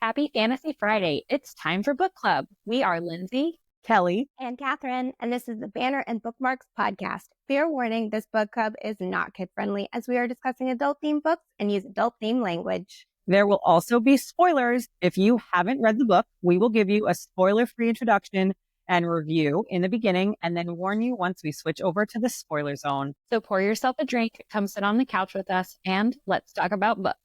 Happy Fantasy Friday. It's time for book club. We are Lindsey, Kelly, and Katharine, and this is the Banter and Bookmarks podcast. Fair warning, this book club is not kid-friendly as we are discussing adult-themed books and use adult-themed language. there will also be spoilers. If you haven't read the book, we will give you a spoiler-free introduction and review in the beginning and then warn you once we switch over to the spoiler zone. So pour yourself a drink, come sit on the couch with us, and let's talk about books.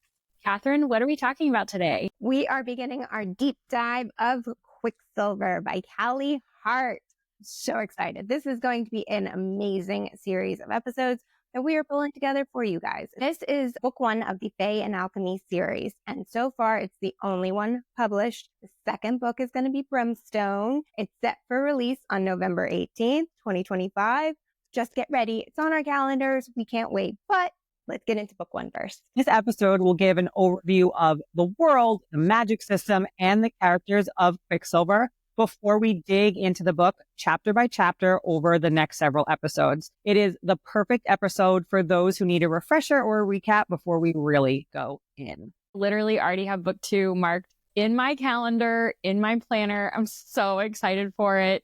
Katharine, what are we talking about today? We are beginning our deep dive of Quicksilver by Callie Hart. So excited. This is going to be an amazing series of episodes that we are pulling together for you guys. This is book one of the Fae and Alchemy series, and so far it's the only one published. The second book is going to be Brimstone. It's set for release on November 18th, 2025. Just get ready. It's on our calendars. We can't wait, but let's get into book one first. This episode will give an overview of the world, the magic system, and the characters of Quicksilver before we dig into the book chapter by chapter over the next several episodes. It is the perfect episode for those who need a refresher or a recap before we really go in. Literally already have book two marked in my calendar, in my planner. I'm so excited for it.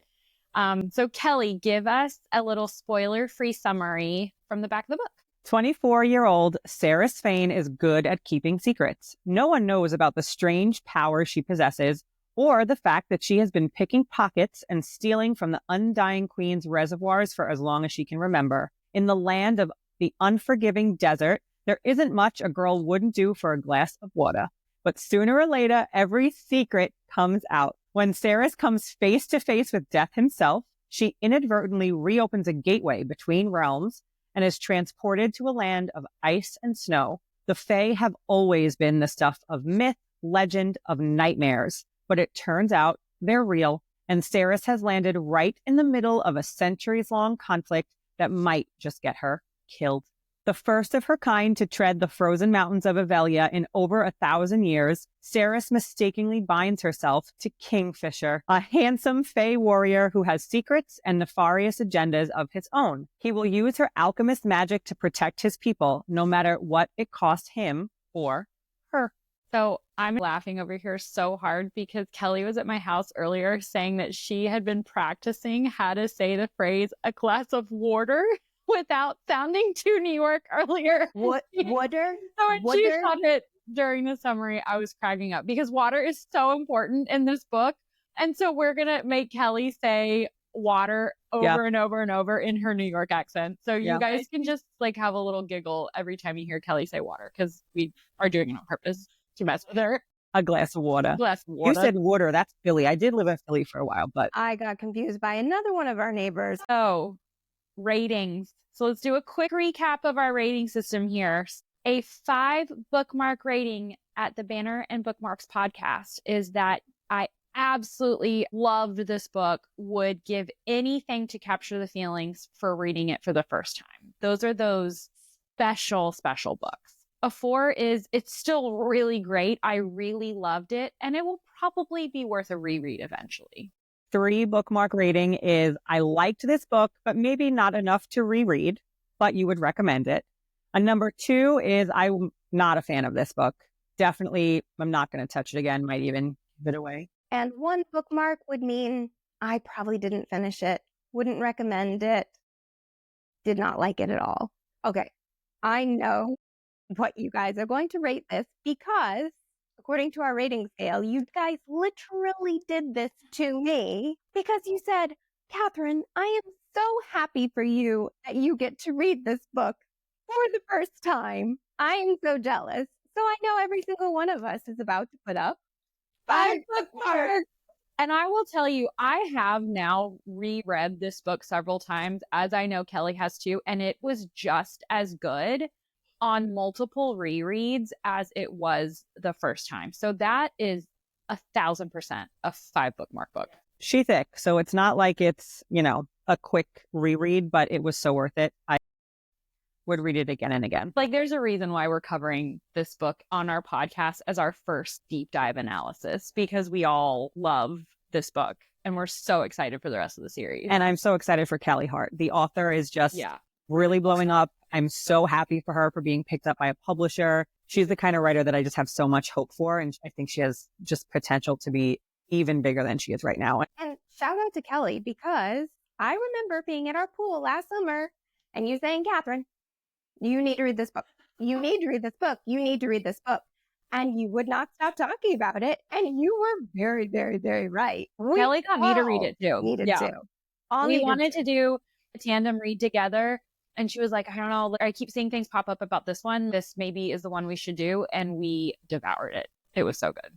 So Kelly, give us a little spoiler-free summary from the back of the book. 24-year-old Sarah Sfain is good at keeping secrets. No one knows about the strange power she possesses or the fact that she has been picking pockets and stealing from the Undying Queen's reservoirs for as long as she can remember. In the land of the unforgiving desert, there isn't much a girl wouldn't do for a glass of water. But sooner or later, every secret comes out. When Sarah comes face to face with death himself, she inadvertently reopens a gateway between realms and is transported to a land of ice and snow. The Fae have always been the stuff of myth, legend, of nightmares. But it turns out they're real, and Sarah has landed right in the middle of a centuries-long conflict that might just get her killed. The first of her kind to tread the frozen mountains of Avelia in over 1,000 years, Sarah mistakenly binds herself to Kingfisher, a handsome Fae warrior who has secrets and nefarious agendas of his own. He will use her alchemist magic to protect his people, no matter what it costs him or her. So I'm laughing over here so hard because Kelly was at my house earlier saying that she had been practicing how to say the phrase "a glass of water" without sounding too New York earlier. What? Water? So when Water? she said it during the summary, I was cracking up because water is so important in this book. And so we're going to make Kelly say water over and over and over in her New York accent. So you guys can just like have a little giggle every time you hear Kelly say water because we are doing it on purpose to mess with her. A glass of water. Glass of water. You said water. That's Philly. I did live in Philly for a while, but I got confused by another one of our neighbors. So, ratings. So let's do a quick recap of our rating system here. A 5 bookmark rating at the Banter and Bookmarks podcast is that I absolutely loved this book, would give anything to capture the feelings for reading it for the first time. Those are those special books. A 4 is it's still really great. I really loved it, and it will probably be worth a reread eventually. 3 bookmark rating is I liked this book, but maybe not enough to reread, but you would recommend it. A number 2 is I'm not a fan of this book. Definitely, I'm not going to touch it again. Might even give it away. And 1 bookmark would mean I probably didn't finish it, wouldn't recommend it, did not like it at all. Okay, I know what you guys are going to rate this because according to our rating scale, you guys literally did this to me because you said, Katharine, I am so happy for you that you get to read this book for the first time. I am so jealous. So I know every single one of us is about to put up 5 bookmarks. And I will tell you, I have now reread this book several times, as I know Kelly has too, and it was just as good on multiple rereads as it was the first time. So that is 1,000% a 5 bookmark book. She thick, so it's not like it's, a quick reread, but it was so worth it. I would read it again and again. Like there's a reason why we're covering this book on our podcast as our first deep dive analysis, because we all love this book and we're so excited for the rest of the series. And I'm so excited for Callie Hart. The author is just really blowing up. I'm so happy for her for being picked up by a publisher. She's the kind of writer that I just have so much hope for. And I think she has just potential to be even bigger than she is right now. And shout out to Kelly, because I remember being at our pool last summer and you saying, Katharine, you need to read this book. You need to read this book. You need to read this book. And you would not stop talking about it. And you were very, very, very right. Kelly got me to read it too. Needed to. We wanted to do a tandem read together. And she was like, I don't know, I keep seeing things pop up about this one. This maybe is the one we should do. And we devoured it. It was so good.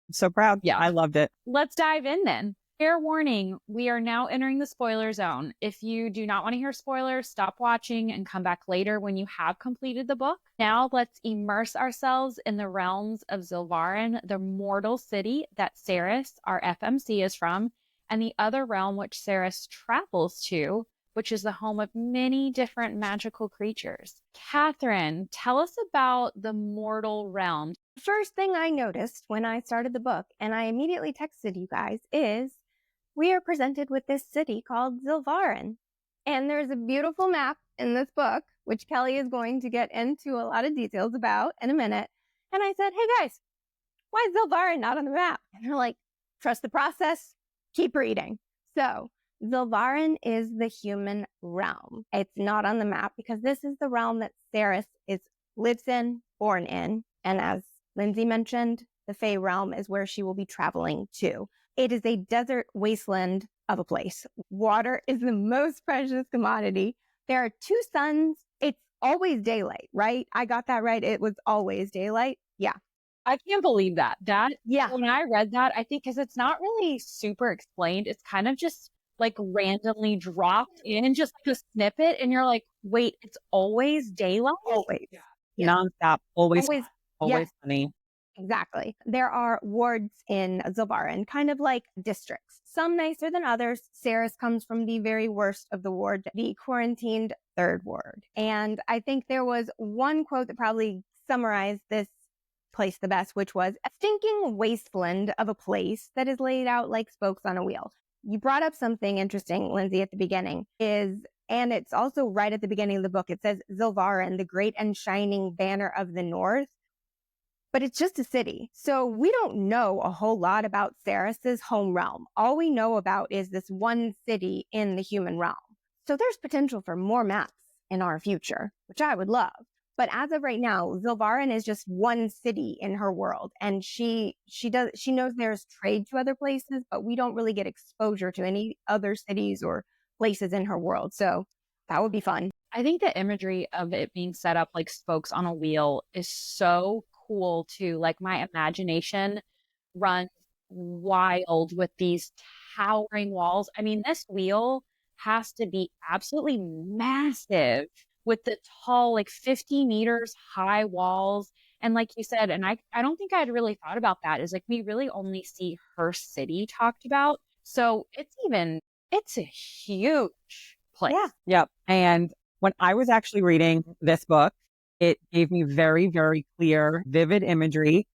I'm so proud. Yeah. I loved it. Let's dive in then. Fair warning, we are now entering the spoiler zone. If you do not want to hear spoilers, stop watching and come back later when you have completed the book. Now let's immerse ourselves in the realms of Zilvarin, the mortal city that Saris, our FMC, is from, and the other realm which Saris travels to, which is the home of many different magical creatures. Katharine, tell us about the mortal realm. First thing I noticed when I started the book, and I immediately texted you guys, is we are presented with this city called Zilvarin. And there's a beautiful map in this book, which Kelly is going to get into a lot of details about in a minute. And I said, hey guys, why is Zilvarin not on the map? And they're like, trust the process, keep reading. So Zilvarin is the human realm. It's not on the map because this is the realm that Saris lives in, born in. And as Lindsey mentioned, the Fae realm is where she will be traveling to. It is a desert wasteland of a place. Water is the most precious commodity. There are 2 suns. It's always daylight, right? I got that right. It was always daylight. Yeah. I can't believe that. When I read that, I think because it's not really super explained, it's kind of just like randomly dropped in, just like a snippet. And you're like, wait, it's always daylight? Always. Yeah. Nonstop. Always sunny. Exactly. There are wards in Zilvarin, kind of like districts, some nicer than others. Saris comes from the very worst of the ward, the quarantined 3rd ward. And I think there was one quote that probably summarized this place the best, which was a stinking wasteland of a place that is laid out like spokes on a wheel. You brought up something interesting, Lindsey, at the beginning and it's also right at the beginning of the book. It says Zilvarin, the great and shining banner of the north. But it's just a city. So we don't know a whole lot about Saris's home realm. All we know about is this one city in the human realm. So there's potential for more maps in our future, which I would love. But as of right now, Zilvarin is just one city in her world. And she knows there's trade to other places, but we don't really get exposure to any other cities or places in her world. So that would be fun. I think the imagery of it being set up like spokes on a wheel is so cool too. Like my imagination runs wild with these towering walls. I mean, this wheel has to be absolutely massive with the tall, like 50 meters high walls. And like you said, and I don't think I'd really thought about that, is like we really only see her city talked about. So it's a huge place. Yeah. Yep. And when I was actually reading this book, it gave me very, very clear, vivid imagery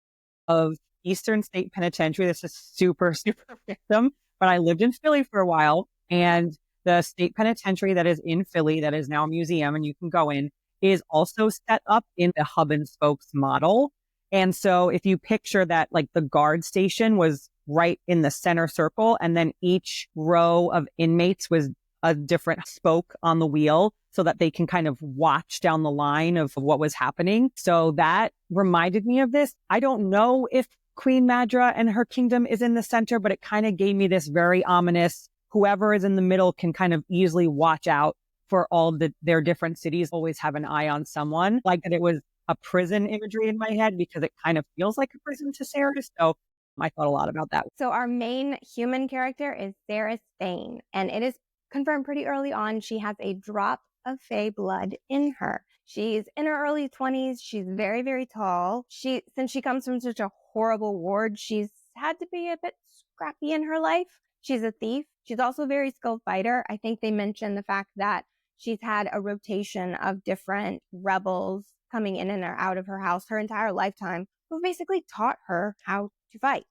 of Eastern State Penitentiary. This is super, super random, but I lived in Philly for a while, and the state penitentiary that is in Philly, that is now a museum and you can go in, is also set up in the hub and spokes model. And so if you picture that, like the guard station was right in the center circle, and then each row of inmates was a different spoke on the wheel so that they can kind of watch down the line of what was happening. So that reminded me of this. I don't know if Queen Madra and her kingdom is in the center, but it kind of gave me this very ominous, whoever is in the middle can kind of easily watch out for all their different cities, always have an eye on someone. Like that it was a prison imagery in my head because it kind of feels like a prison to Saris. So I thought a lot about that. So our main human character is Saris Fane, and it is confirmed pretty early on she has a drop of Fae blood in her. She's in her early 20s. She's very, very tall. Since she comes from such a horrible ward, she's had to be a bit scrappy in her life. She's a thief. She's also a very skilled fighter. I think they mentioned the fact that she's had a rotation of different rebels coming in and out of her house her entire lifetime, who basically taught her how to fight,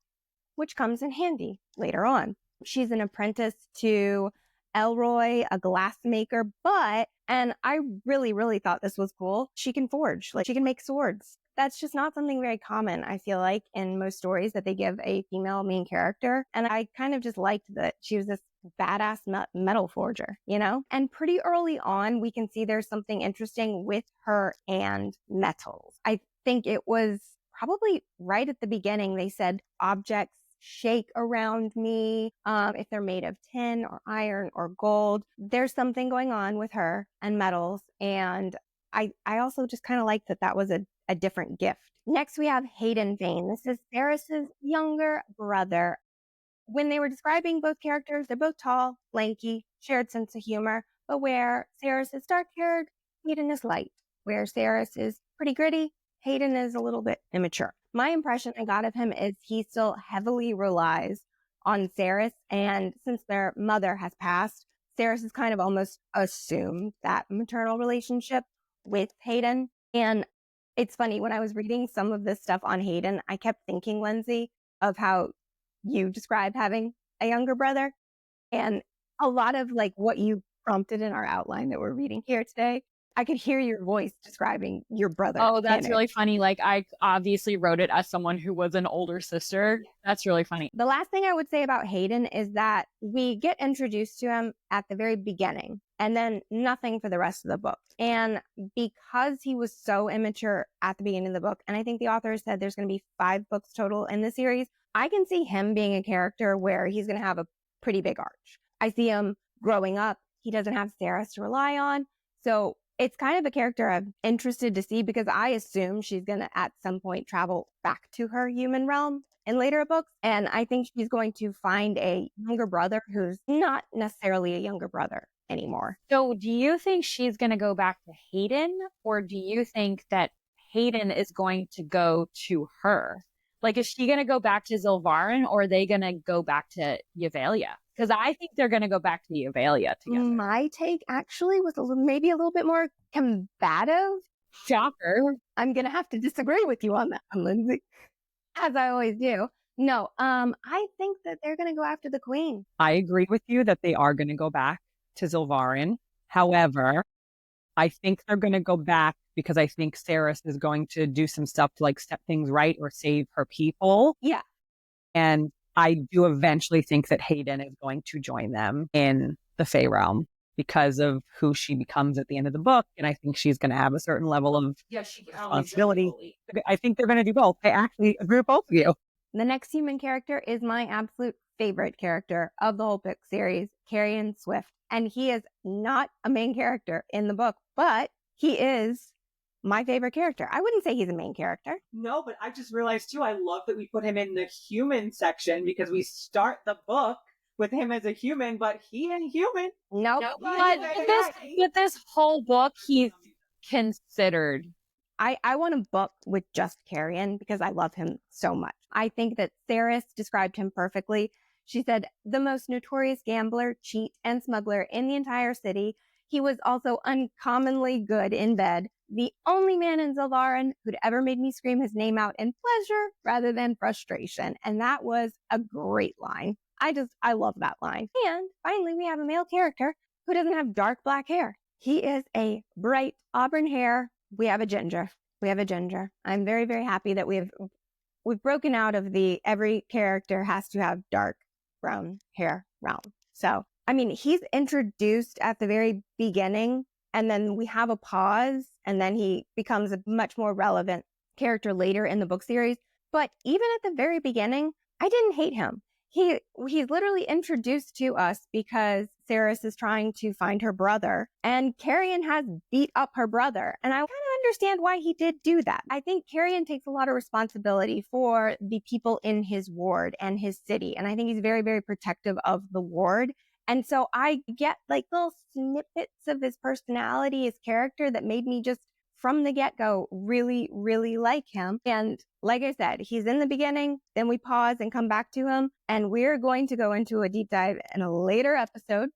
which comes in handy later on. She's an apprentice to Elroy, a glassmaker, but, and I really, really thought this was cool, she can forge, like she can make swords. That's just not something very common, I feel like, in most stories that they give a female main character. And I kind of just liked that she was this badass metal forger, you know? And pretty early on, we can see there's something interesting with her and metals. I think it was probably right at the beginning, they said objects shake around me if they're made of tin or iron or gold. There's something going on with her and metals. And I also just kind of like that was a different gift. Next, we have Hayden Vane. This is Ferris's younger brother. When they were describing both characters, they're both tall, lanky, shared sense of humor, but where Saris is dark-haired, Hayden is light. Where Saris is pretty gritty, Hayden is a little bit immature. My impression I got of him is he still heavily relies on Saris, and since their mother has passed, Saris has kind of almost assumed that maternal relationship with Hayden. And it's funny, when I was reading some of this stuff on Hayden, I kept thinking, Lindsey, of how you described having a younger brother. And a lot of like what you prompted in our outline that we're reading here today, I could hear your voice describing your brother. Oh, that's really funny. Like, I obviously wrote it as someone who was an older sister. That's really funny. The last thing I would say about Hayden is that we get introduced to him at the very beginning and then nothing for the rest of the book. And because he was so immature at the beginning of the book, and I think the author said there's going to be 5 books total in the series, I can see him being a character where he's going to have a pretty big arc. I see him growing up. He doesn't have Saris to rely on. So it's kind of a character I'm interested to see, because I assume she's going to at some point travel back to her human realm in later books. And I think she's going to find a younger brother who's not necessarily a younger brother anymore. So do you think she's going to go back to Hayden, or do you think that Hayden is going to go to her? Like, is she going to go back to Zilvarin, or are they going to go back to Yavalia? Because I think they're going to go back to Yavalia together. My take actually was maybe a little bit more combative. Shocker. I'm going to have to disagree with you on that one, Lindsey, as I always do. No, I think that they're going to go after the queen. I agree with you that they are going to go back to Zilvarin. However, I think they're going to go back because I think Saris is going to do some stuff to like set things right or save her people. Yeah. And I do eventually think that Hayden is going to join them in the Fae realm because of who she becomes at the end of the book. And I think she's going to have a certain level of responsibility. I think they're going to do both. I actually agree with both of you. The next human character is my absolute favorite character of the whole book series, Carrion Swift. And he is not a main character in the book, but he is my favorite character. I wouldn't say he's a main character. No, but I just realized too, I love that we put him in the human section because we start the book with him as a human, but he ain't human. Nope. But this whole book, he's considered. I want a book with just Carrion because I love him so much. I think that Saris described him perfectly. She said, the most notorious gambler, cheat, and smuggler in the entire city. He was also uncommonly good in bed. The only man in Zilvarin who'd ever made me scream his name out in pleasure rather than frustration. And that was a great line. I love that line. And finally, we have a male character who doesn't have dark black hair. He is a bright auburn hair. We have a ginger. I'm very, very happy that we've broken out of the every character has to have dark brown hair realm. So, I mean, he's introduced at the very beginning, and then we have a pause, and then he becomes a much more relevant character later in the book series. But even at the very beginning, I didn't hate him. He's literally introduced to us because Saris is trying to find her brother, and Carrion has beat up her brother. And I kind of understand why he did do that. I think Carrion takes a lot of responsibility for the people in his ward and his city. And I think he's very, very protective of the ward. And so I get like little snippets of his personality, his character that made me just from the get-go really, really like him. And like I said, he's in the beginning, then we pause and come back to him. And we're going to go into a deep dive in a later episode.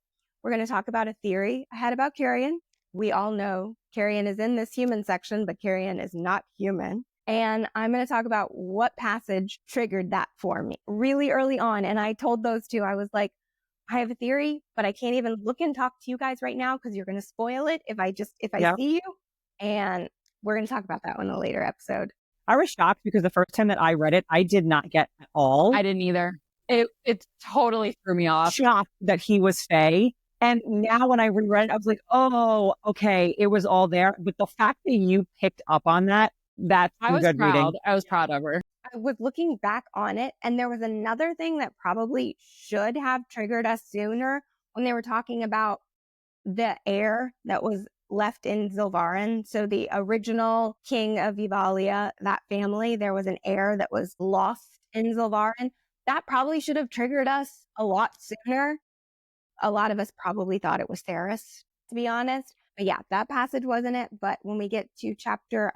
We're going to talk about a theory I had about Carrion. We all know Carrion is in this human section, but Carrion is not human. And I'm going to talk about what passage triggered that for me really early on. And I told those two, I was like, I have a theory, but I can't even look and talk to you guys right now because you're going to spoil it if I see you. And we're going to talk about that one in a later episode. I was shocked because the first time that I read it, I did not get at all. I didn't either. It totally threw me off. Shocked that he was Fae. And now when I reread it, I was like, oh, okay, it was all there. But the fact that you picked up on that, that's good reading. I was proud of her. I was looking back on it, and there was another thing that probably should have triggered us sooner when they were talking about the heir that was left in Zilvarin. So the original king of Evalia, that family, there was an heir that was lost in Zilvarin. That probably should have triggered us a lot sooner. A lot of us probably thought it was Theris, to be honest. But yeah, that passage wasn't it. But when we get to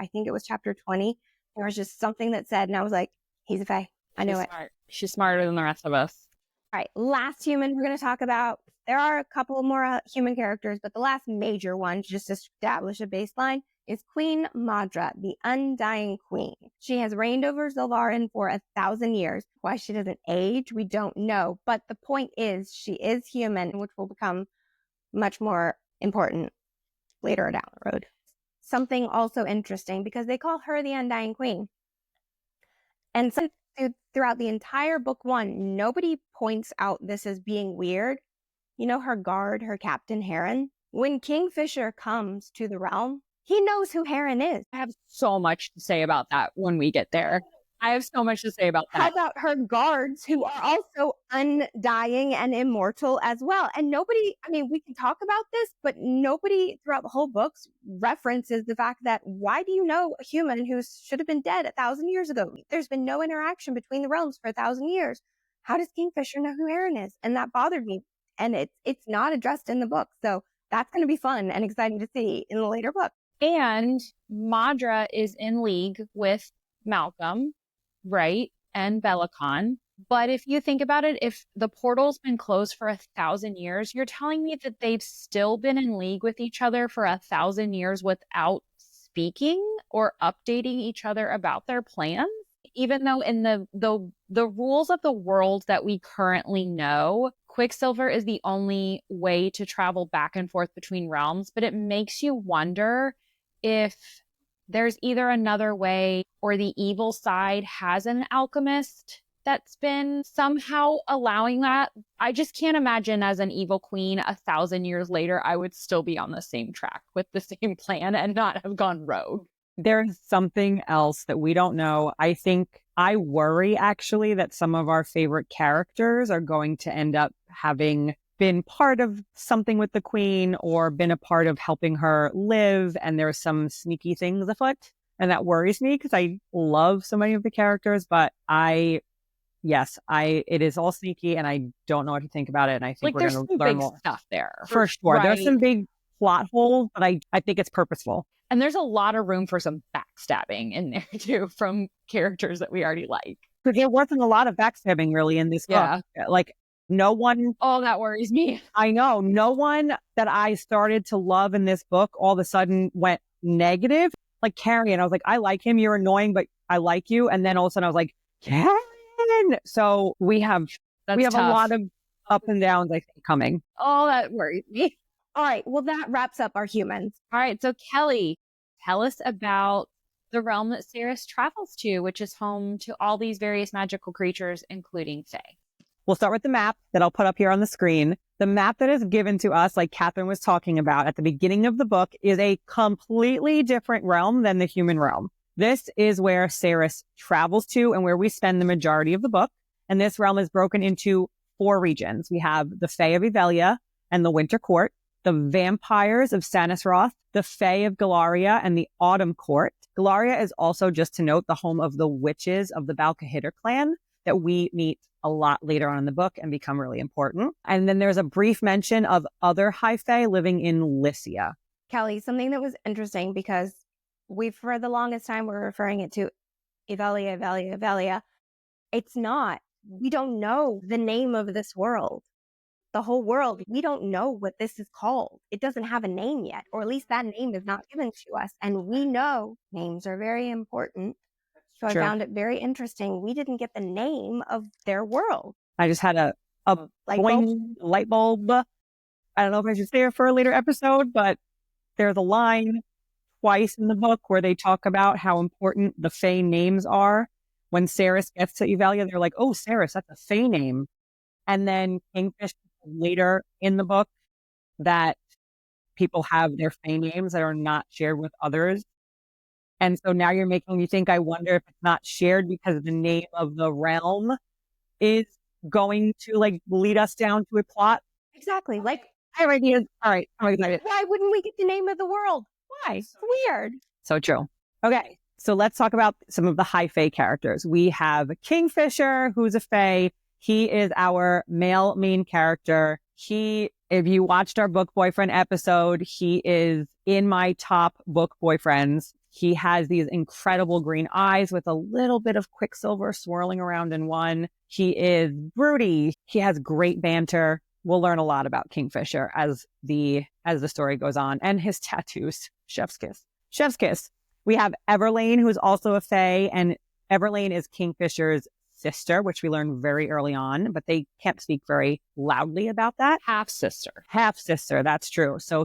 I think it was chapter 20, there was just something that said, and I was like, he's a Fae. I knew it. Smart. She's smarter than the rest of us. All right, last human we're going to talk about. There are a couple more human characters, but the last major one, just to establish a baseline, is Queen Madra, the Undying Queen. She has reigned over Zilvarin for 1,000 years. Why she doesn't age, we don't know. But the point is, she is human, which will become much more important later down the road. Something also interesting, because they call her the Undying Queen. And so throughout the entire book one, nobody points out this as being weird. You know, her guard, her Captain Heron. When Kingfisher comes to the realm, he knows who Heron is. I have so much to say about that when we get there. I have so much to say about that. How about her guards, who are also undying and immortal as well? And nobody, I mean, we can talk about this, but nobody throughout the whole books references the fact that, why do you know a human who should have been dead 1,000 years ago? There's been no interaction between the realms for 1,000 years. How does Kingfisher know who Heron is? And that bothered me. And it's not addressed in the book. So that's going to be fun and exciting to see in the later book. And Madra is in league with Malcolm, right? And Belicon. But if you think about it, if the portal's been closed for 1,000 years, you're telling me that they've still been in league with each other for 1,000 years without speaking or updating each other about their plans? Even though in the rules of the world that we currently know, Quicksilver is the only way to travel back and forth between realms, but it makes you wonder if there's either another way or the evil side has an alchemist that's been somehow allowing that. I just can't imagine as an evil queen 1,000 years later, I would still be on the same track with the same plan and not have gone rogue. There's something else that we don't know. I worry actually that some of our favorite characters are going to end up having been part of something with the queen or been a part of helping her live. And there's some sneaky things afoot. And that worries me because I love so many of the characters, but it is all sneaky and I don't know what to think about it. And I think we're going to learn more stuff there. For sure. Right. There's some big plot holes, but I think it's purposeful. And there's a lot of room for some backstabbing in there too from characters that we already like. Because there wasn't a lot of backstabbing really in this book. Like no one. Oh, that worries me. I know. No one that I started to love in this book all of a sudden went negative. Like Carrie, and I was like, I like him. You're annoying, but I like you. And then all of a sudden I was like, Karen. So we have a lot of up and downs, I think, coming. Oh, that worries me. All right. Well, that wraps up our humans. All right. So Kelly, tell us about the realm that Saris travels to, which is home to all these various magical creatures, including Fae. We'll start with the map that I'll put up here on the screen. The map that is given to us, like Katharine was talking about at the beginning of the book, is a completely different realm than the human realm. This is where Saris travels to and where we spend the majority of the book. And this realm is broken into 4 regions. We have the Fae of Evalia and the Winter Court, the Vampires of Sanisroth, the Fae of Galaria, and the Autumn Court. Galaria is also, just to note, the home of the witches of the Balcahitter clan that we meet a lot later on in the book and become really important. And then there's a brief mention of other High Fae living in Lycia. Callie, something that was interesting, because for the longest time, we're referring it to Evalia. It's not. We don't know the name of this world. The whole world, we don't know what this is called. It doesn't have a name yet, or at least that name is not given to us. And we know names are very important. So I found it very interesting. We didn't get the name of their world. I just had a a Light bulb? light bulb. I don't know if I should say it for a later episode, but there's a line twice in the book where they talk about how important the Fae names are. When Cerys gets to Evalia, they're like, oh, Cerys, that's a Fae name. And then Kingfish later in the book that people have their Fae names that are not shared with others. And so now you're making me think, I wonder if it's not shared because the name of the realm is going to like lead us down to a plot. Exactly. Like, I have ideas. All right. I'm excited. why wouldn't we get the name of the world? Why? It's weird. So true. Okay. So let's talk about some of the high Fae characters. We have Kingfisher, who's a Fae. He is our male main character. If you watched our book boyfriend episode, he is in my top book boyfriends. He has these incredible green eyes with a little bit of Quicksilver swirling around in one. He is broody. He has great banter. We'll learn a lot about Kingfisher as the story goes on. And his tattoos. Chef's kiss. Chef's kiss. We have Everlane, who is also a Fae, and Everlane is Kingfisher's sister, which we learned very early on, but they can't speak very loudly about that. Half sister. Half sister, that's true. So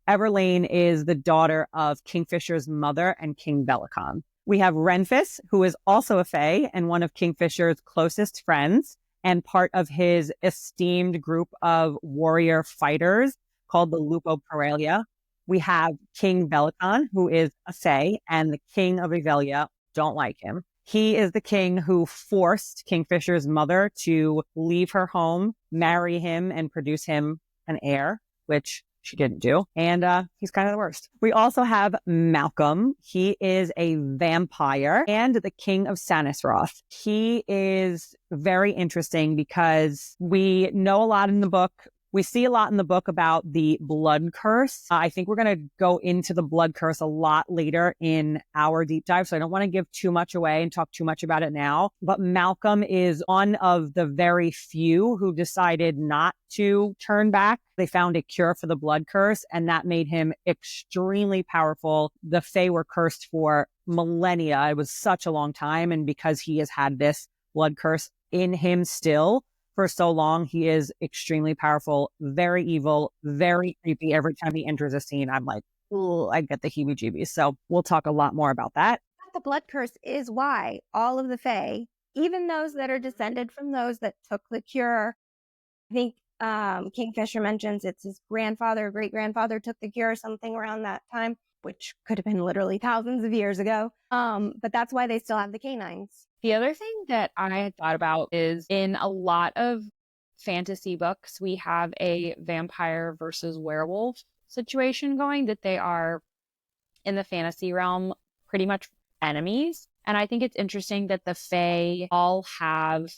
Everlane is the daughter of Kingfisher's mother and King Bellicon. We have Renfis, who is also a Fae and one of Kingfisher's closest friends and part of his esteemed group of warrior fighters called the Lupo Paralia. We have King Bellicon, who is a Fae, and the King of Evalia. Don't like him. He is the king who forced Kingfisher's mother to leave her home, marry him, and produce him an heir, which she didn't do. And he's kind of the worst. We also have Malcolm. He is a vampire and the king of Sanisroth. He is very interesting because we know a lot in the book. We see a lot in the book about the blood curse. I think we're going to go into the blood curse a lot later in our deep dive. So I don't want to give too much away and talk too much about it now. But Malcolm is one of the very few who decided not to turn back. They found a cure for the blood curse, and that made him extremely powerful. The Fae were cursed for millennia. It was such a long time. And because he has had this blood curse in him still, for so long, he is extremely powerful, very evil, very creepy. Every time he enters a scene, I'm like, ooh, I get the heebie-jeebies. So we'll talk a lot more about that. The blood curse is why all of the Fae, even those that are descended from those that took the cure, I think Kingfisher mentions it's his grandfather or great-grandfather took the cure, something around that time, which could have been literally thousands of years ago. But that's why they still have the canines. The other thing that I had thought about is in a lot of fantasy books, we have a vampire versus werewolf situation going, that they are in the fantasy realm pretty much enemies. And I think it's interesting that the Fae all have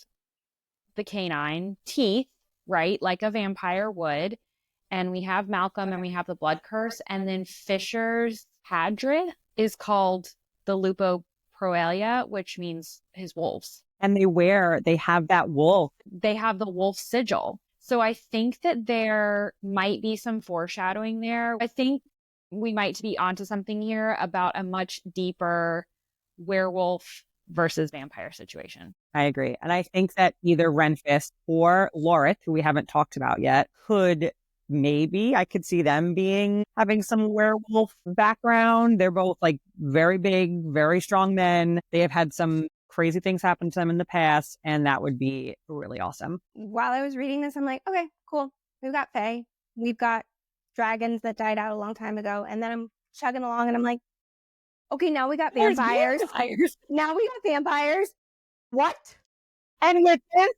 the canine teeth, right? Like a vampire would. And we have Malcolm and we have the blood curse. And then Fisher's Hadrid is called the Lupo Proalia, which means his wolves. And they have that wolf. They have the wolf sigil. So I think that there might be some foreshadowing there. I think we might be onto something here about a much deeper werewolf versus vampire situation. I agree. And I think that either Renfis or Lorith, who we haven't talked about yet, I could see them having some werewolf background. They're both like very big, very strong men. They have had some crazy things happen to them in the past, and that would be really awesome. While I was reading this, I'm like, okay, cool. We've got Fae. We've got dragons that died out a long time ago. And then I'm chugging along and I'm like, okay, now we got vampires. Now we got vampires. What? And with this,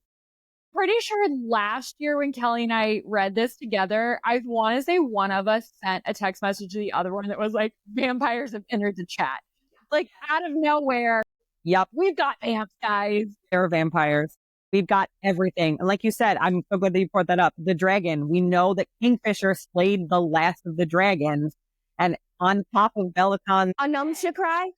pretty sure last year when Kelly and I read this together, I want to say one of us sent a text message to the other one that was like, vampires have entered the chat. Like out of nowhere. Yep. We've got vamps, guys. There are vampires. We've got everything. And like you said, I'm so glad that you brought that up. The dragon. We know that Kingfisher slayed the last of the dragons. And on top of Bellicon. Anum-Shakrai.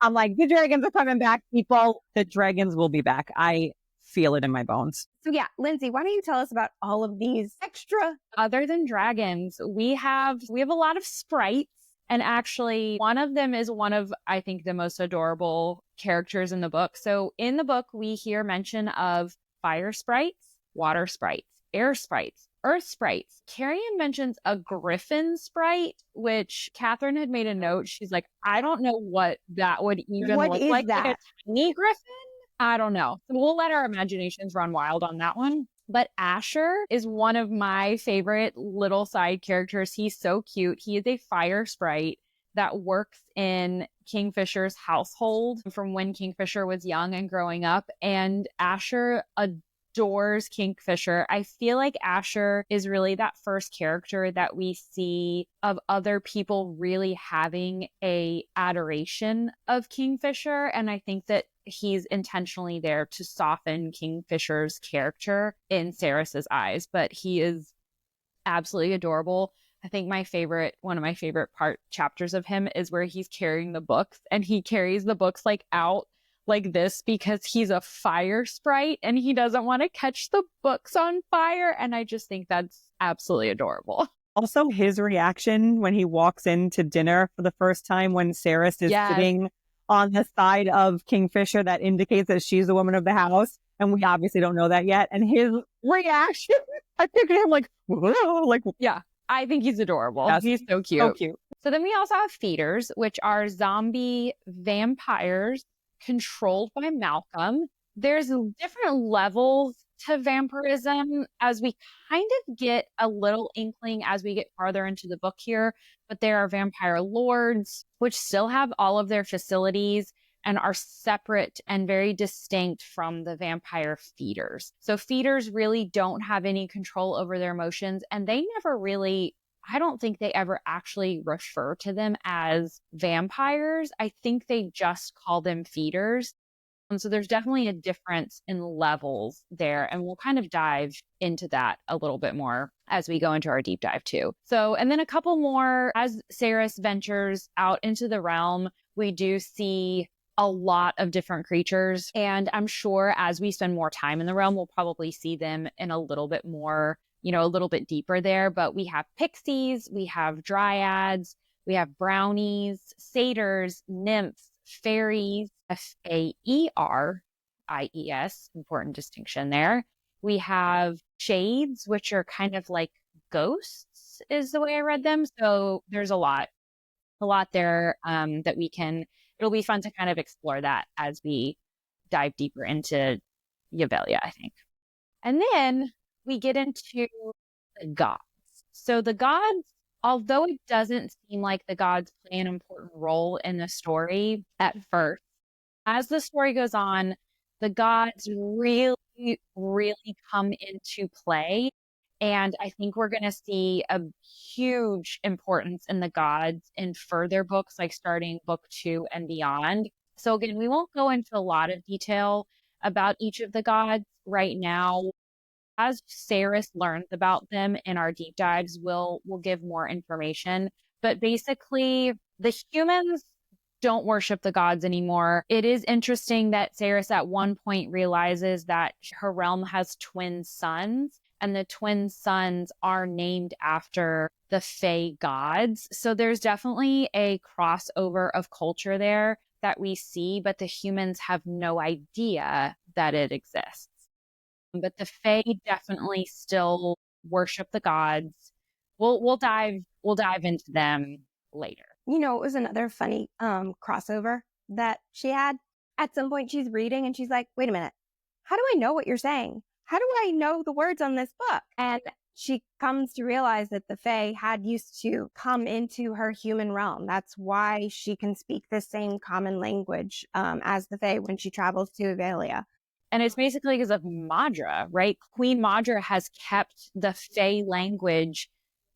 I'm like, the dragons are coming back, people. The dragons will be back. I feel it in my bones. So yeah, Lindsey, why don't you tell us about all of these extra? Other than dragons, we have a lot of sprites And actually, one of them is one of, I think, the most adorable characters in the book. So in the book, we hear mention of fire sprites, water sprites, air sprites, earth sprites. Carrie mentions a griffin sprite, which Katharine had made a note. She's like, I don't know what that would even What look is like. that? Like a tiny griffin? I don't know. So we'll let our imaginations run wild on that one. But Asher is one of my favorite little side characters. He's so cute. He is a fire sprite that works in Kingfisher's household from when Kingfisher was young and growing up. And Asher adores Kingfisher. I feel like Asher is really that first character that we see of other people really having a adoration of Kingfisher. And I think that he's intentionally there to soften Kingfisher's character in Sarris's eyes, but he is absolutely adorable. I think one of my favorite chapters of him is where he's carrying the books, and he carries the books like out like this because he's a fire sprite and he doesn't want to catch the books on fire. And I just think that's absolutely adorable. Also, his reaction when he walks into dinner for the first time when Sarris is sitting on the side of Kingfisher, that indicates that she's the woman of the house. And we obviously don't know that yet. And his reaction, I picture him like, whoa, like, yeah, I think he's adorable. Yes, he's so cute. So cute. So then we also have feeders, which are zombie vampires controlled by Malcolm. There's different levels to vampirism as we kind of get a little inkling as we get farther into the book here. But there are vampire lords, which still have all of their facilities and are separate and very distinct from the vampire feeders. So feeders really don't have any control over their emotions, and they never really, I don't think they ever actually refer to them as vampires. I think they just call them feeders. And so there's definitely a difference in levels there. And we'll kind of dive into that a little bit more as we go into our deep dive too. So, and then a couple more as Sarris ventures out into the realm, we do see a lot of different creatures. And I'm sure as we spend more time in the realm, we'll probably see them in a little bit more, a little bit deeper there. But we have pixies, we have dryads, we have brownies, satyrs, nymphs, fairies, Faeries, important distinction there. We have shades, which are kind of like ghosts, is the way I read them. So there's a lot there that it'll be fun to kind of explore that as we dive deeper into Yvelia, I think. And then we get into the gods. So the gods, although it doesn't seem like the gods play an important role in the story at first, as the story goes on, the gods really, really come into play. And I think we're going to see a huge importance in the gods in further books, like starting book 2 and beyond. So again, we won't go into a lot of detail about each of the gods right now. As Sarris learns about them in our deep dives, we'll give more information. But basically, the humans don't worship the gods anymore. It is interesting that Sarris at one point realizes that her realm has twin sons, and the twin sons are named after the Fae gods. So there's definitely a crossover of culture there that we see, but the humans have no idea that it exists. But the Fae definitely still worship the gods. We'll dive into them later. It was another funny crossover that she had. At some point she's reading and she's like, wait a minute, how do I know what you're saying? How do I know the words on this book? And she comes to realize that the Fae had used to come into her human realm. That's why she can speak the same common language as the Fae when she travels to Yvelia. And it's basically because of Madra, right? Queen Madra has kept the Fae language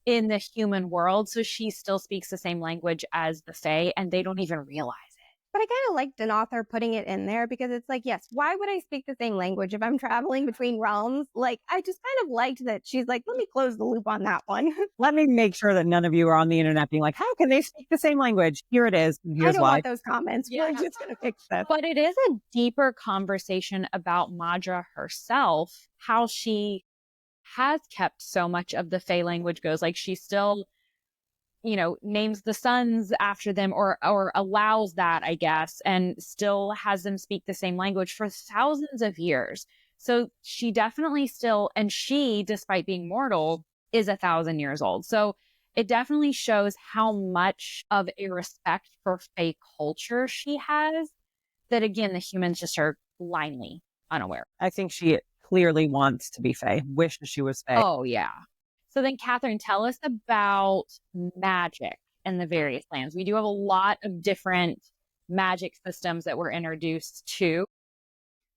in the human world, so she still speaks the same language as the Fae, and they don't even realize it. But I kind of liked an author putting it in there because it's like, yes, why would I speak the same language if I'm traveling between realms? Like, I just kind of liked that she's like, let me close the loop on that one. Let me make sure that none of you are on the internet being like, how can they speak the same language? Here it is. Here's I don't why. want those comments. Yeah. We're just going to fix this. But it is a deeper conversation about Madra herself, how she has kept so much of the Fae language goes. Like, she still names the sons after them or allows that, I guess, and still has them speak the same language for thousands of years. So she definitely still, and she, despite being mortal, is 1,000 years old. So it definitely shows how much of a respect for Fae culture she has that, again, the humans just are blindly unaware. I think she clearly wants to be Fae, wishes she was Fae. Oh, yeah. So then, Katharine, tell us about magic in the various lands. We do have a lot of different magic systems that we're introduced to.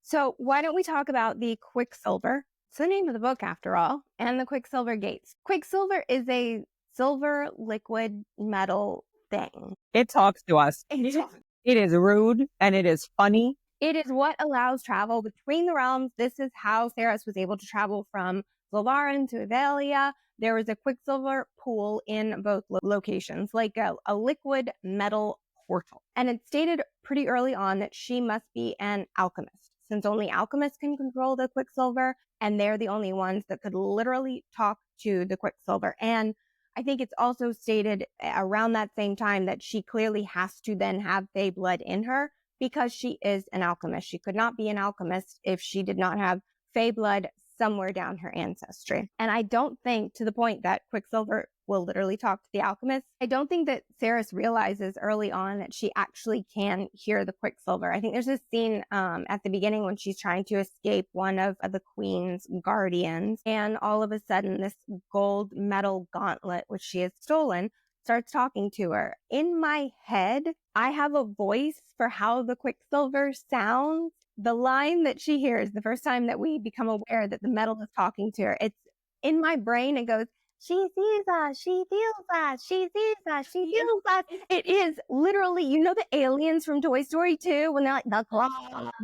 So why don't we talk about the Quicksilver? It's the name of the book, after all, and the Quicksilver Gates. Quicksilver is a silver liquid metal thing. It talks to us. It is rude and it is funny. It is what allows travel between the realms. This is how Theros was able to travel from Zolvarin to Avelia. There was a Quicksilver pool in both locations, like a liquid metal portal. And it stated pretty early on that she must be an alchemist, since only alchemists can control the Quicksilver, and they're the only ones that could literally talk to the Quicksilver. And I think it's also stated around that same time that she clearly has to then have Fae blood in her because she is an alchemist. She could not be an alchemist if she did not have Fae blood somewhere down her ancestry. And I don't think, to the point that Quicksilver will literally talk to the alchemist, I don't think that Theros realizes early on that she actually can hear the Quicksilver. I think there's this scene at the beginning when she's trying to escape one of the queen's guardians, and all of a sudden this gold metal gauntlet, which she has stolen, starts talking to her. In my head, I have a voice for how the Quicksilver sounds. The line that she hears the first time that we become aware that the metal is talking to her, it's in my brain. It goes, she sees us, she feels us, she sees us, she feels us. It is literally, the aliens from Toy Story 2 when they're like, the claw.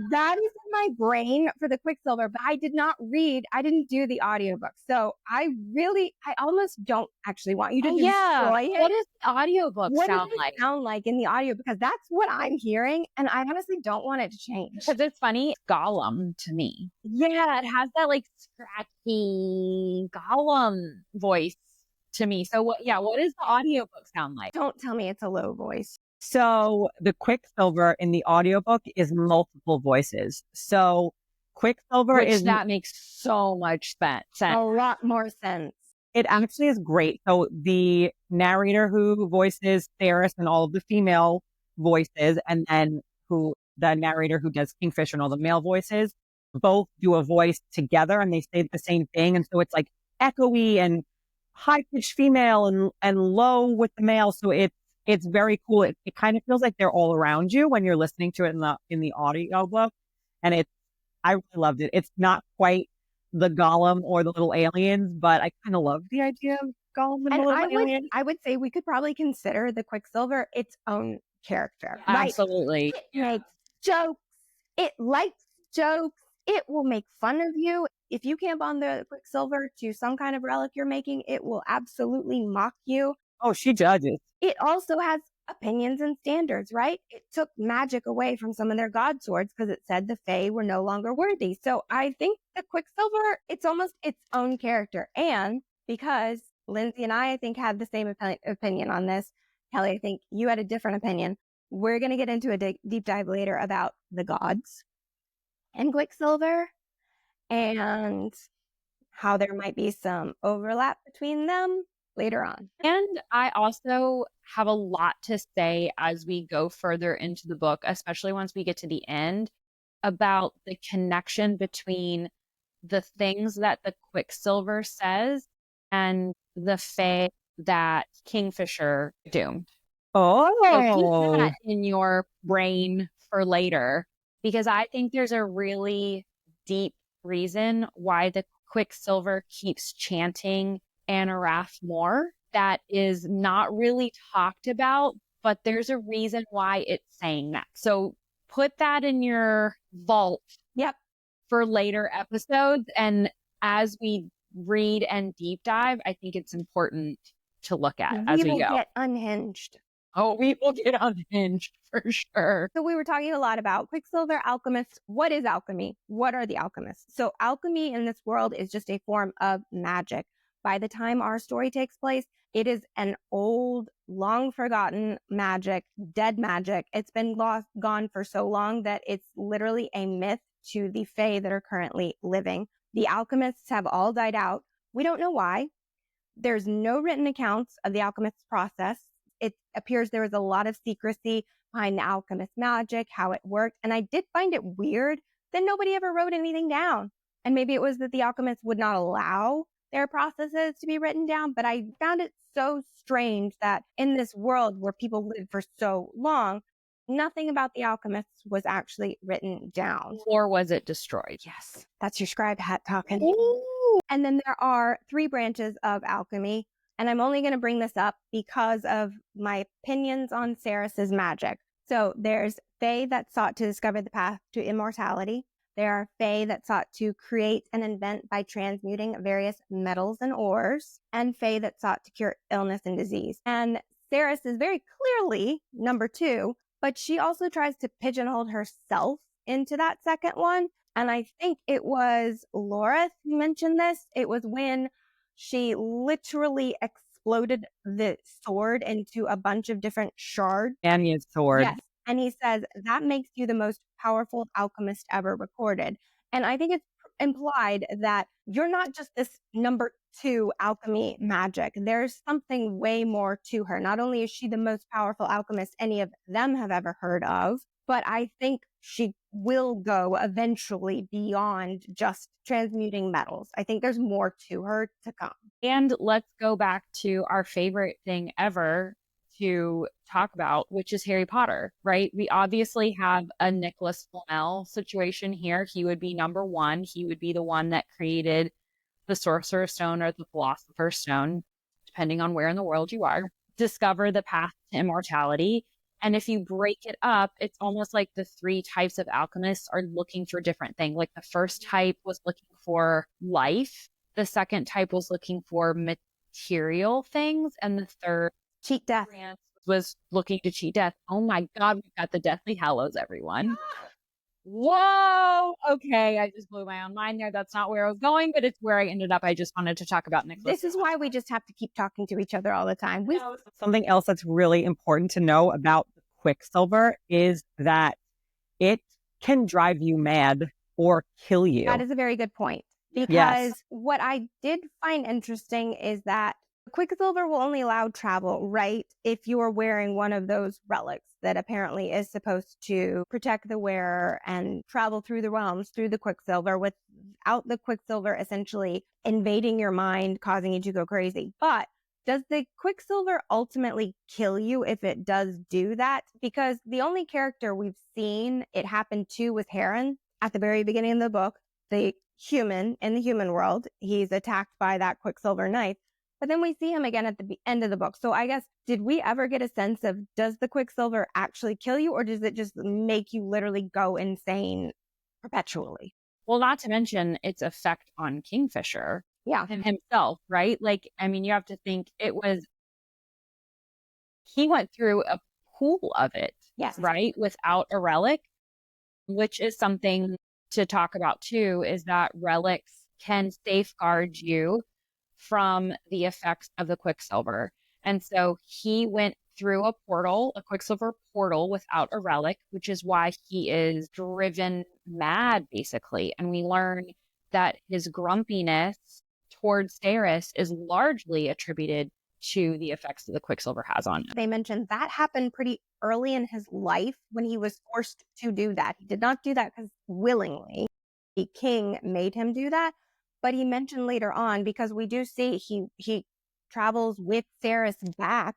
That is in my brain for the Quicksilver, but I didn't do the audiobook. So I almost don't actually want you to destroy it. What does the audiobook sound like? Sound like in the audio? Because that's what I'm hearing, and I honestly don't want it to change. Because it's funny, Gollum to me. Yeah, it has that like scratchy Gollum voice to me. So what does the audiobook sound like? Don't tell me it's a low voice. So the Quicksilver in the audiobook is multiple voices. So Quicksilver that makes so much sense. A lot more sense. It actually is great. So the narrator who voices Theros and all of the female voices, and then the narrator who does Kingfisher and all the male voices, both do a voice together and they say the same thing. And so it's like echoey and high-pitched female and low with the male. So it's very cool. It kind of feels like they're all around you when you're listening to it in the audio book. And I really loved it. It's not quite the Gollum or the little aliens, but I kind of love the idea of Gollum and the little aliens. I would say we could probably consider the Quicksilver its own character. Absolutely. Right? It makes jokes. It likes jokes. It will make fun of you. If you camp on the Quicksilver to some kind of relic you're making, it will absolutely mock you. Oh, she judges. It also has opinions and standards, right? It took magic away from some of their god swords because it said the Fae were no longer worthy. So I think the Quicksilver, it's almost its own character. And because Lindsey and I think, have the same opinion on this, Kelly, I think you had a different opinion. We're going to get into a deep dive later about the gods and Quicksilver and how there might be some overlap between them later on. And I also have a lot to say as we go further into the book, especially once we get to the end, about the connection between the things that the Quicksilver says and the Fae that Kingfisher doomed. Oh. So keep that in your brain for later, because I think there's a really deep reason why the Quicksilver keeps chanting Anarath more that is not really talked about, but there's a reason why it's saying that. So put that in your vault. Yep. For later episodes. And as we read and deep dive, I think it's important to look at as we go. We will get unhinged. Oh, we will get unhinged for sure. So we were talking a lot about Quicksilver, alchemists. What is alchemy? What are the alchemists? So alchemy in this world is just a form of magic. by the time our story takes place, it is an old, long forgotten magic, dead magic. It's been gone for so long that it's literally a myth to the Fae that are currently living. The alchemists have all died out. We don't know why. There's no written accounts of the alchemist's process. It appears there was a lot of secrecy behind the alchemist magic, how it worked. And I did find it weird that nobody ever wrote anything down. And maybe it was that the alchemists would not allow their processes to be written down. But I found it so strange that in this world where people lived for so long, nothing about the alchemists was actually written down. Or was it destroyed? Yes, that's your scribe hat talking. Ooh. And then there are 3 branches of alchemy. And I'm only going to bring this up because of my opinions on Ceres's magic. So there's Fae that sought to discover the path to immortality. There are Fae that sought to create and invent by transmuting various metals and ores, and Fae that sought to cure illness and disease. And Ceres is very clearly number 2, but she also tries to pigeonhole herself into that second one. And I think it was Laura who mentioned this. It was when she literally exploded the sword into a bunch of different shards. Anya's sword. Yes. And he says, that makes you the most powerful alchemist ever recorded. And I think it's implied that you're not just this number 2 alchemy magic. There's something way more to her. Not only is she the most powerful alchemist any of them have ever heard of, but I think she will go eventually beyond just transmuting metals. I think there's more to her to come. And let's go back to our favorite thing ever to talk about, which is Harry Potter, right? We obviously have a Nicholas Flamel situation here. He would be number 1. He would be the one that created the Sorcerer's Stone or the Philosopher's Stone, depending on where in the world you are, discover the path to immortality. And if you break it up, it's almost like the 3 types of alchemists are looking for different things. Like the first type was looking for life. The second type was looking for material things. And the third cheat death was looking to cheat death. Oh my God, we've got the Deathly Hallows, everyone. Whoa. Okay, I just blew my own mind there. That's not where I was going, but it's where I ended up. I just wanted to talk about Nicholas. This is why we just have to keep talking to each other all the time. Something else that's really important to know about Quicksilver is that it can drive you mad or kill you. That is a very good point. Because what I did find interesting is that Quicksilver will only allow travel, right, if you are wearing one of those relics that apparently is supposed to protect the wearer and travel through the realms through the Quicksilver without the Quicksilver essentially invading your mind, causing you to go crazy. But does the Quicksilver ultimately kill you if it does do that? Because the only character we've seen it happen to was Heron at the very beginning of the book, the human in the human world. He's attacked by that Quicksilver knife. But then we see him again at the end of the book. So I guess, did we ever get a sense of, does the Quicksilver actually kill you, or does it just make you literally go insane perpetually? Well, not to mention its effect on Kingfisher himself, right? Like, I mean, you have to think he went through a pool of it, right? Without a relic, which is something to talk about too, is that relics can safeguard you from the effects of the Quicksilver. And so he went through a Quicksilver portal without a relic, which is why he is driven mad, basically. And we learn that his grumpiness towards Ceres is largely attributed to the effects that the Quicksilver has on him. They mentioned that happened pretty early in his life when he was forced to do that. He did not do that because willingly. The king made him do that. But he mentioned later on, because we do see he travels with Ceres back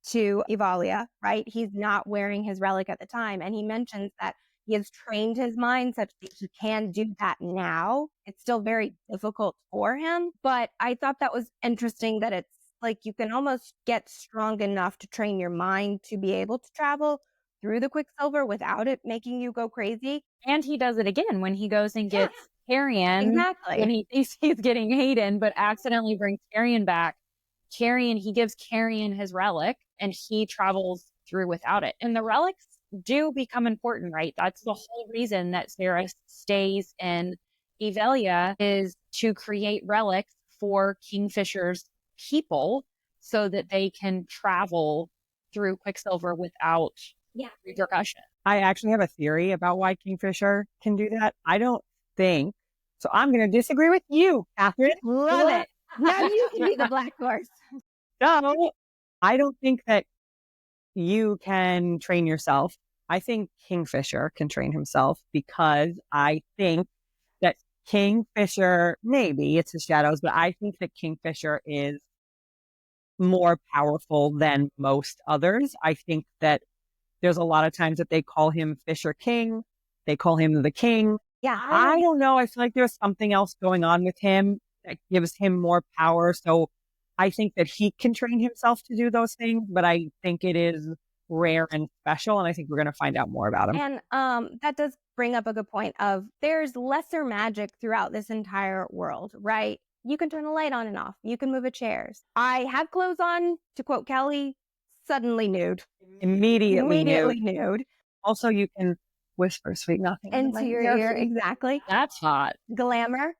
to Evalia, right? He's not wearing his relic at the time. And he mentions that he has trained his mind such that he can do that now. It's still very difficult for him. But I thought that was interesting that it's like you can almost get strong enough to train your mind to be able to travel through the Quicksilver without it making you go crazy. And he does it again when he goes and gets Carrion. Exactly. When he thinks he's getting Hayden, but accidentally brings Carrion back. He gives Carrion his relic and he travels through without it. And the relics do become important, right? That's the whole reason that Ceres stays in Evalia, is to create relics for Kingfisher's people so that they can travel through Quicksilver without repercussion. I actually have a theory about why Kingfisher can do that. I don't think so. I'm going to disagree with you, Katharine. Love it. Now you can be the black horse. No, I don't think that you can train yourself. I think Kingfisher can train himself because I think that Kingfisher, maybe it's his shadows, but I think that Kingfisher is more powerful than most others. I think that there's a lot of times that they call him Fisher King. They call him the king. Yeah. I don't know. I feel like there's something else going on with him that gives him more power. So I think that he can train himself to do those things, but I think it is rare and special. And I think we're going to find out more about him. And that does bring up a good point of there's lesser magic throughout this entire world, right? You can turn the light on and off. You can move a chairs. I have clothes on, to quote Kelly, suddenly nude. Immediately nude. Also, you can whisper sweet nothing into your ear. Exactly. That's hot. Glamour.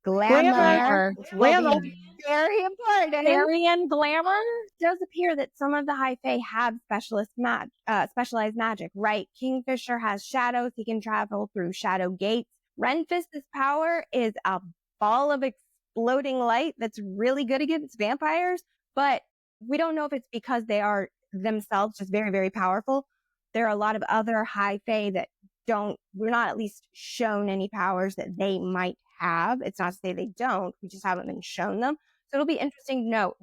Glamour. Will be very important. Fairy and glamour. It does appear that some of the high fae have specialized magic, right? Kingfisher has shadows. He can travel through shadow gates. Renfist's power is a ball of exploding light that's really good against vampires, but we don't know if it's because they are themselves just very, very powerful. There are a lot of other high fae that we're not at least shown any powers that they might have. It's not to say they don't, we just haven't been shown them. So it'll be interesting to know,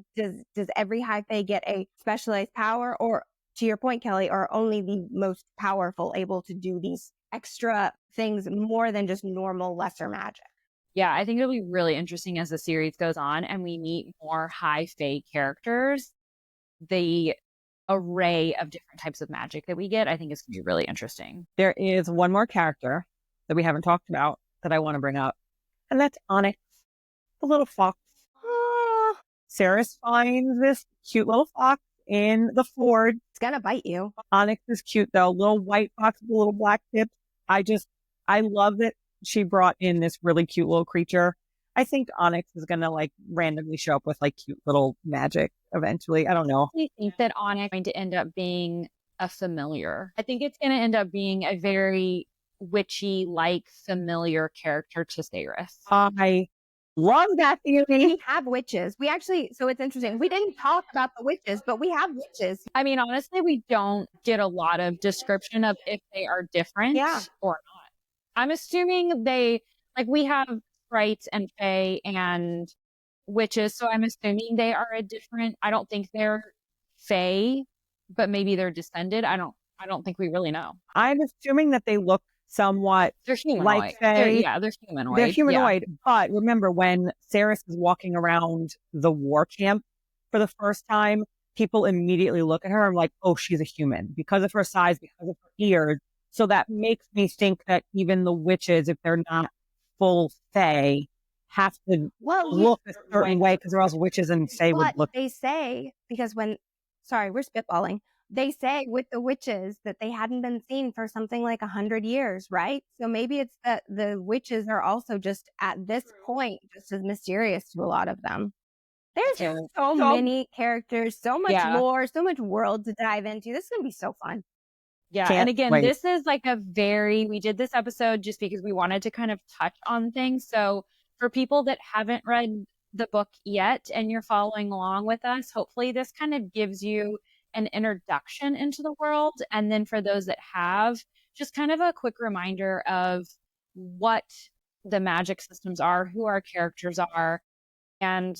does every high fae get a specialized power, or to your point, Kelly, are only the most powerful able to do these extra things more than just normal lesser magic? Yeah, I think it'll be really interesting as the series goes on and we meet more high fae characters. The array of different types of magic that we get, I think is going to be really interesting. There is one more character that we haven't talked about that I want to bring up, and that's Onyx, the little fox. Sarah finds this cute little fox in the forge. It's gonna bite you. Onyx is cute though, little white fox with little black tips. I love that she brought in this really cute little creature. I think Onyx is gonna like randomly show up with like cute little magic eventually. I don't know. I think that Onyx is going to end up being a familiar. I think it's going to end up being a very witchy-like familiar character to Saris. I love that theory. We have witches. So it's interesting. We didn't talk about the witches, but we have witches. I mean, honestly, we don't get a lot of description of if they are different or not. I'm assuming we have sprites and fae and witches, so I'm assuming they are I don't think they're fae, but maybe they're descended. I don't think we really know. I'm assuming that they look somewhat they're humanoid. Like fae. They're humanoid. They're humanoid. Yeah. But remember when Saris is walking around the war camp for the first time, people immediately look at her and like, oh, she's a human because of her size, because of her ears. So that makes me think that even the witches, if they're not full fae, have to look a certain way because or else witches and fae would look. They say, because we're spitballing. They say with the witches that they hadn't been seen for something like 100 years, right? So maybe it's that the witches are also just at this point just as mysterious to a lot of them. There's so many characters, so much lore, so much world to dive into. This is going to be so fun. Yeah. And again, this is like we did this episode just because we wanted to kind of touch on things. So for people that haven't read the book yet and you're following along with us, hopefully this kind of gives you an introduction into the world. And then for those that have, just kind of a quick reminder of what the magic systems are, who our characters are. And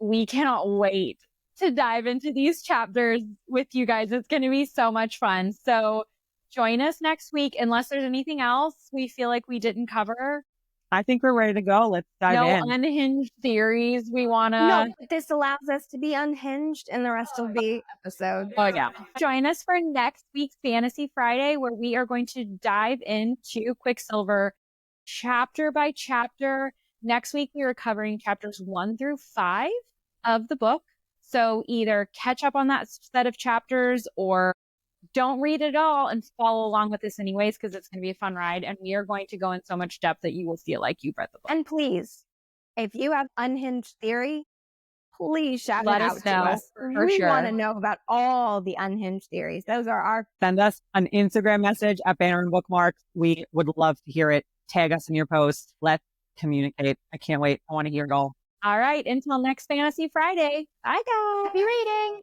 we cannot wait to dive into these chapters with you guys. It's going to be so much fun. So join us next week, unless there's anything else we feel like we didn't cover. I think we're ready to go. Let's dive in. No unhinged theories. We want to... No, this allows us to be unhinged in the rest of the episode. Oh, yeah. Join us for next week's Fantasy Friday, where we are going to dive into Quicksilver chapter by chapter. Next week, we are covering chapters 1 through 5 of the book. So either catch up on that set of chapters or don't read it all and follow along with this anyways, because it's going to be a fun ride. And we are going to go in so much depth that you will feel like you've read the book. And please If you have unhinged theory, please shout Let it us out to know, us. for We want sure. to know about all the unhinged theories. Those are our Send us an Instagram message at Banter and Bookmarks. We would love to hear it. Tag us in your posts. Let's communicate. I can't wait. I want to hear it all. All right. Until next Fantasy Friday. Bye, guys. happy reading.